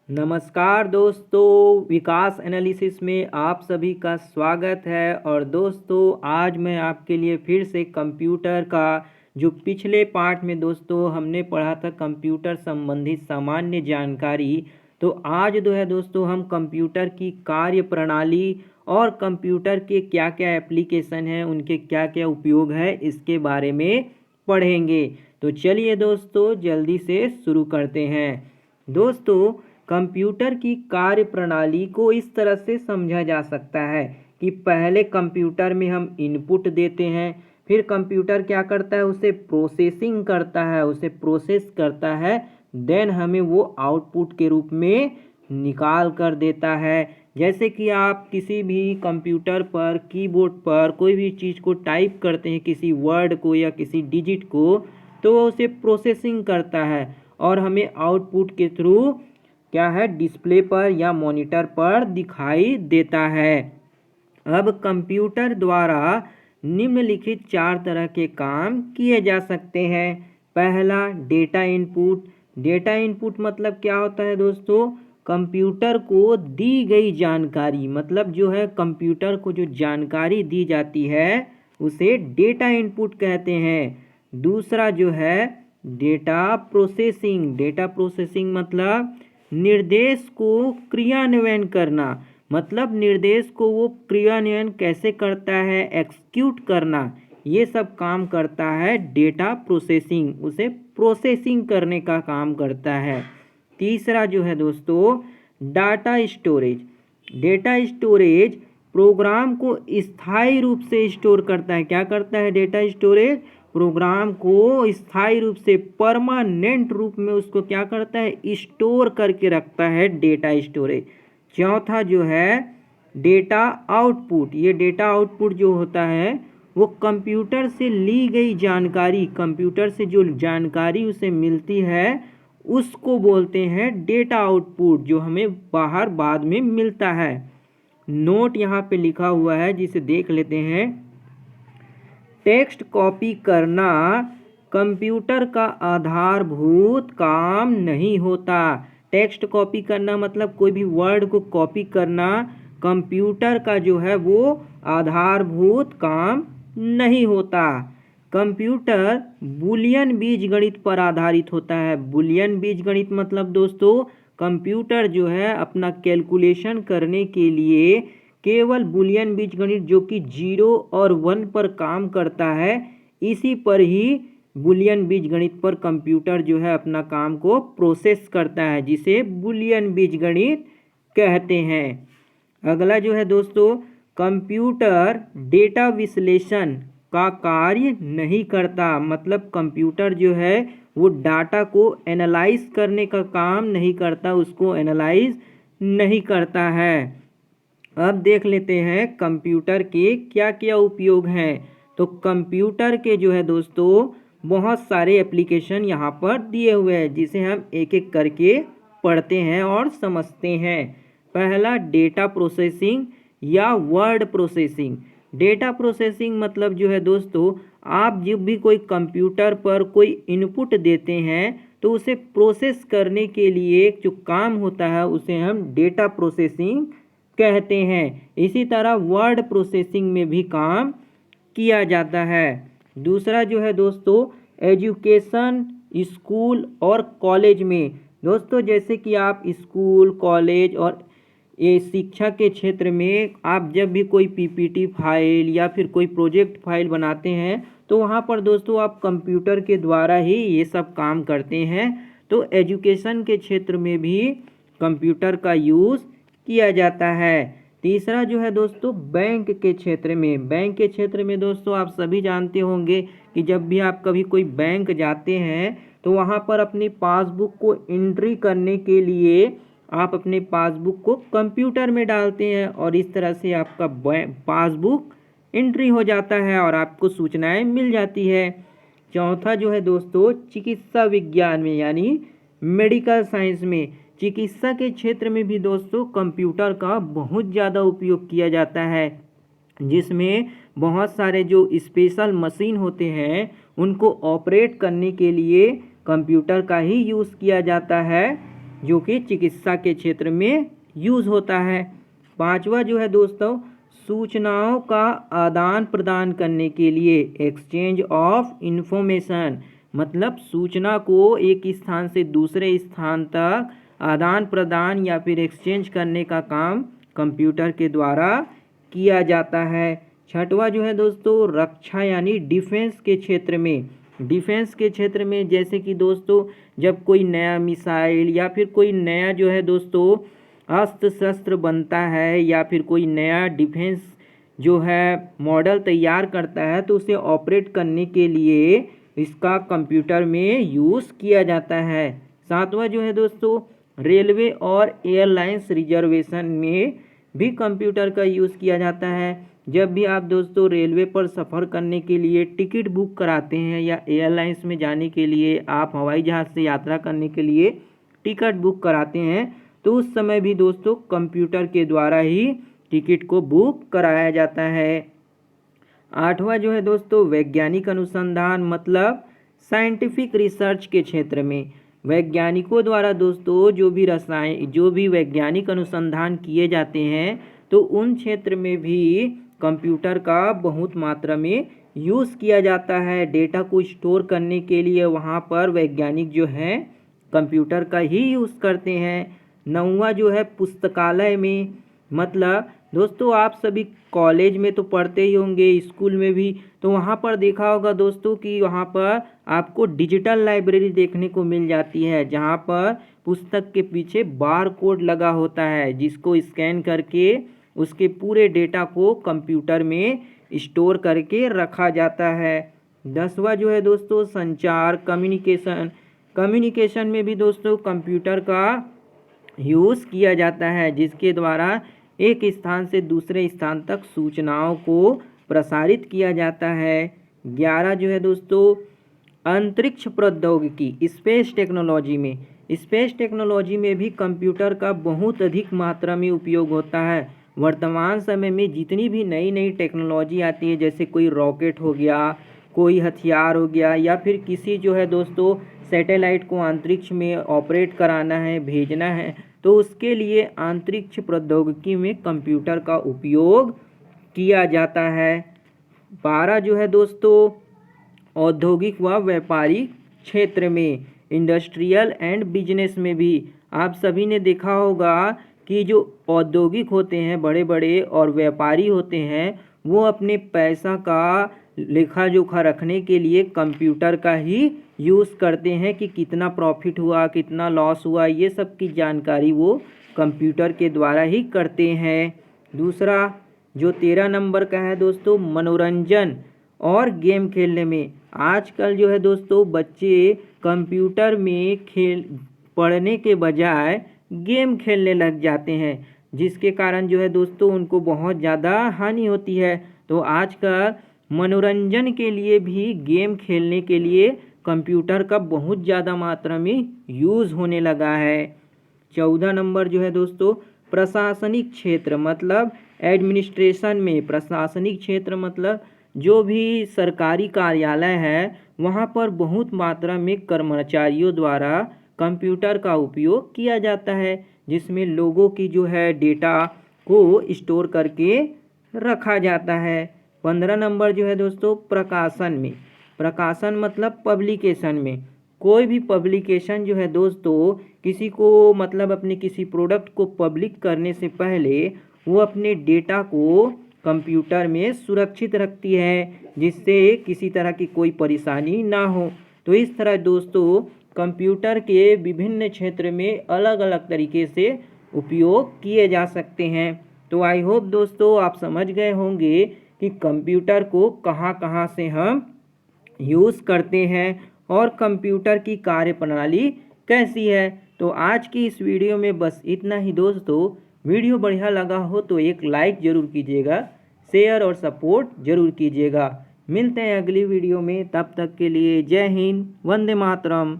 नमस्कार दोस्तों, विकास एनालिसिस में आप सभी का स्वागत है। और दोस्तों आज मैं आपके लिए फिर से कंप्यूटर का जो पिछले पार्ट में दोस्तों हमने पढ़ा था कंप्यूटर संबंधित सामान्य जानकारी, तो आज जो है दोस्तों हम कंप्यूटर की कार्य प्रणाली और कंप्यूटर के क्या क्या एप्लीकेशन हैं, उनके क्या क्या उपयोग है, इसके बारे में पढ़ेंगे। तो चलिए दोस्तों जल्दी से शुरू करते हैं। दोस्तों कंप्यूटर की कार्य प्रणाली को इस तरह से समझा जा सकता है कि पहले कंप्यूटर में हम इनपुट देते हैं, फिर कंप्यूटर क्या करता है, उसे प्रोसेसिंग करता है, उसे प्रोसेस करता है, देन हमें वो आउटपुट के रूप में निकाल कर देता है। जैसे कि आप किसी भी कंप्यूटर पर कीबोर्ड पर कोई भी चीज़ को टाइप करते हैं, किसी वर्ड को या किसी डिजिट को, तो वो उसे प्रोसेसिंग करता है और हमें आउटपुट के थ्रू क्या है, डिस्प्ले पर या मॉनिटर पर दिखाई देता है। अब कंप्यूटर द्वारा निम्नलिखित 4 तरह के काम किए जा सकते हैं। पहला, डेटा इनपुट। डेटा इनपुट मतलब क्या होता है दोस्तों, कंप्यूटर को दी गई जानकारी, मतलब जो है कंप्यूटर को जो जानकारी दी जाती है उसे डेटा इनपुट कहते हैं। दूसरा जो है डेटा प्रोसेसिंग। डेटा प्रोसेसिंग मतलब निर्देश को क्रियान्वयन करना, मतलब निर्देश को वो क्रियान्वयन कैसे करता है, एक्सिक्यूट करना, ये सब काम करता है डेटा प्रोसेसिंग, उसे प्रोसेसिंग करने का काम करता है। तीसरा जो है दोस्तों data storage. Data storage program को स्थायी रूप से स्टोर करता है। क्या करता है डेटा स्टोरेज, प्रोग्राम को स्थायी रूप से परमानेंट रूप में उसको क्या करता है, स्टोर करके रखता है डेटा स्टोरेज। चौथा जो है डेटा आउटपुट। ये डेटा आउटपुट जो होता है वो कंप्यूटर से ली गई जानकारी, कंप्यूटर से जो जानकारी उसे मिलती है उसको बोलते हैं डेटा आउटपुट, जो हमें बाहर बाद में मिलता है। नोट यहाँ पे लिखा हुआ है जिसे देख लेते हैं। टेक्स्ट कॉपी करना कंप्यूटर का आधारभूत काम नहीं होता। टेक्स्ट कॉपी करना मतलब कोई भी वर्ड को कॉपी करना कंप्यूटर का जो है वो आधारभूत काम नहीं होता। कंप्यूटर बुलियन बीजगणित पर आधारित होता है। बुलियन बीजगणित मतलब दोस्तों कंप्यूटर जो है अपना कैलकुलेशन करने के लिए केवल बुलियन बीजगणित जो कि 0 और 1 पर काम करता है, इसी पर ही बुलियन बीजगणित पर कंप्यूटर जो है अपना काम को प्रोसेस करता है, जिसे बुलियन बीजगणित कहते हैं। अगला जो है दोस्तों कंप्यूटर डेटा विश्लेषण का कार्य नहीं करता, मतलब कंप्यूटर जो है वो डाटा को एनालाइज करने का काम नहीं करता, उसको एनालाइज नहीं करता है। अब देख लेते हैं कंप्यूटर के क्या क्या उपयोग हैं। तो कंप्यूटर के जो है दोस्तों बहुत सारे एप्लीकेशन यहाँ पर दिए हुए हैं, जिसे हम एक एक करके पढ़ते हैं और समझते हैं। पहला डेटा प्रोसेसिंग या वर्ड प्रोसेसिंग। डेटा प्रोसेसिंग मतलब जो है दोस्तों आप जब भी कोई कंप्यूटर पर कोई इनपुट देते हैं तो उसे प्रोसेस करने के लिए जो काम होता है उसे हम डेटा प्रोसेसिंग कहते हैं। इसी तरह वर्ड प्रोसेसिंग में भी काम किया जाता है। दूसरा जो है दोस्तों एजुकेशन, स्कूल और कॉलेज में। दोस्तों जैसे कि आप स्कूल, कॉलेज और ये शिक्षा के क्षेत्र में आप जब भी कोई पीपीटी फाइल या फिर कोई प्रोजेक्ट फाइल बनाते हैं तो वहाँ पर दोस्तों आप कंप्यूटर के द्वारा ही ये सब काम करते हैं। तो एजुकेशन के क्षेत्र में भी कंप्यूटर का यूज़ किया जाता है। तीसरा जो है दोस्तों बैंक के क्षेत्र में। बैंक के क्षेत्र में दोस्तों आप सभी जानते होंगे कि जब भी आप कभी कोई बैंक जाते हैं तो वहाँ पर अपनी पासबुक को एंट्री करने के लिए आप अपने पासबुक को कंप्यूटर में डालते हैं और इस तरह से आपका पासबुक एंट्री हो जाता है और आपको सूचनाएं मिल जाती है। चौथा जो है दोस्तों चिकित्सा विज्ञान में यानी मेडिकल साइंस में, चिकित्सा के क्षेत्र में भी दोस्तों कंप्यूटर का बहुत ज़्यादा उपयोग किया जाता है, जिसमें बहुत सारे जो स्पेशल मशीन होते हैं उनको ऑपरेट करने के लिए कंप्यूटर का ही यूज़ किया जाता है। जो कि चिकित्सा के क्षेत्र में यूज़ होता है। पांचवा जो है दोस्तों, सूचनाओं का आदान प्रदान करने के लिए एक्सचेंज ऑफ इंफॉर्मेशन, मतलब सूचना को एक स्थान से दूसरे स्थान तक आदान प्रदान या फिर एक्सचेंज करने का काम कंप्यूटर के द्वारा किया जाता है। छठवा जो है दोस्तों, रक्षा यानी डिफेंस के क्षेत्र में, डिफेंस के क्षेत्र में जैसे कि दोस्तों जब कोई नया मिसाइल या फिर कोई नया जो है दोस्तों अस्त्र शस्त्र बनता है या फिर कोई नया डिफेंस जो है मॉडल तैयार करता है तो उसे ऑपरेट करने के लिए इसका कंप्यूटर में यूज़ किया जाता है। सातवां जो है दोस्तों, रेलवे और एयरलाइंस रिजर्वेशन में भी कंप्यूटर का यूज़ किया जाता है। जब भी आप दोस्तों रेलवे पर सफ़र करने के लिए टिकट बुक कराते हैं या एयरलाइंस में जाने के लिए आप हवाई जहाज़ से यात्रा करने के लिए टिकट बुक कराते हैं तो उस समय भी दोस्तों कंप्यूटर के द्वारा ही टिकट को बुक कराया जाता है। आठवां जो है दोस्तों, वैज्ञानिक अनुसंधान, मतलब साइंटिफिक रिसर्च के क्षेत्र में वैज्ञानिकों द्वारा दोस्तों जो भी वैज्ञानिक अनुसंधान किए जाते हैं तो उन क्षेत्र में भी कंप्यूटर का बहुत मात्रा में यूज़ किया जाता है। डेटा को स्टोर करने के लिए वहाँ पर वैज्ञानिक जो है कंप्यूटर का ही यूज़ करते हैं। नौवां जो है पुस्तकालय में, मतलब दोस्तों आप सभी कॉलेज में तो पढ़ते ही होंगे, स्कूल में भी, तो वहाँ पर देखा होगा दोस्तों कि वहाँ पर आपको डिजिटल लाइब्रेरी देखने को मिल जाती है जहाँ पर पुस्तक के पीछे बार कोड लगा होता है जिसको स्कैन करके उसके पूरे डेटा को कंप्यूटर में स्टोर करके रखा जाता है। 10वां जो है दोस्तों, संचार कम्युनिकेशन, कम्युनिकेशन में भी दोस्तों कंप्यूटर का यूज़ किया जाता है जिसके द्वारा एक स्थान से दूसरे स्थान तक सूचनाओं को प्रसारित किया जाता है। 11 जो है दोस्तों, अंतरिक्ष प्रौद्योगिकी, स्पेस टेक्नोलॉजी में, स्पेस टेक्नोलॉजी में भी कंप्यूटर का बहुत अधिक मात्रा में उपयोग होता है। वर्तमान समय में जितनी भी नई नई टेक्नोलॉजी आती है जैसे कोई रॉकेट हो गया, कोई हथियार हो गया या फिर किसी जो है दोस्तों सैटेलाइट को अंतरिक्ष में ऑपरेट कराना है, भेजना है, तो उसके लिए अंतरिक्ष प्रौद्योगिकी में कंप्यूटर का उपयोग किया जाता है। 12 जो है दोस्तों, औद्योगिक व व्यापारिक क्षेत्र में, इंडस्ट्रियल एंड बिजनेस में भी आप सभी ने देखा होगा कि जो औद्योगिक होते हैं बड़े बड़े और व्यापारी होते हैं वो अपने पैसा का लेखा जोखा रखने के लिए कंप्यूटर का ही यूज़ करते हैं कि कितना प्रॉफिट हुआ, कितना लॉस हुआ, ये सब की जानकारी वो कंप्यूटर के द्वारा ही करते हैं। दूसरा जो 13 नंबर का है दोस्तों, मनोरंजन और गेम खेलने में, आजकल जो है दोस्तों बच्चे कंप्यूटर में पढ़ने के बजाय गेम खेलने लग जाते हैं जिसके कारण जो है दोस्तों उनको बहुत ज़्यादा हानि होती है। तो आजकल मनोरंजन के लिए भी गेम खेलने के लिए कंप्यूटर का बहुत ज़्यादा मात्रा में यूज़ होने लगा है। 14 नंबर जो है दोस्तों, प्रशासनिक क्षेत्र, मतलब एडमिनिस्ट्रेशन में, प्रशासनिक क्षेत्र मतलब जो भी सरकारी कार्यालय है वहाँ पर बहुत मात्रा में कर्मचारियों द्वारा कंप्यूटर का उपयोग किया जाता है जिसमें लोगों की जो है डेटा को स्टोर करके रखा जाता है। 15 नंबर जो है दोस्तों, प्रकाशन में, प्रकाशन मतलब पब्लिकेशन में, कोई भी पब्लिकेशन जो है दोस्तों किसी को मतलब अपने किसी प्रोडक्ट को पब्लिक करने से पहले वो अपने डेटा को कंप्यूटर में सुरक्षित रखती है जिससे किसी तरह की कोई परेशानी ना हो। तो इस तरह दोस्तों कंप्यूटर के विभिन्न क्षेत्र में अलग अलग तरीके से उपयोग किए जा सकते हैं। तो आई होप दोस्तों आप समझ गए होंगे कि कंप्यूटर को कहाँ कहाँ से हम यूज़ करते हैं और कंप्यूटर की कार्यप्रणाली कैसी है। तो आज की इस वीडियो में बस इतना ही दोस्तों। वीडियो बढ़िया लगा हो तो एक लाइक ज़रूर कीजिएगा, शेयर और सपोर्ट ज़रूर कीजिएगा। मिलते हैं अगली वीडियो में, तब तक के लिए जय हिंद, वंदे मातरम।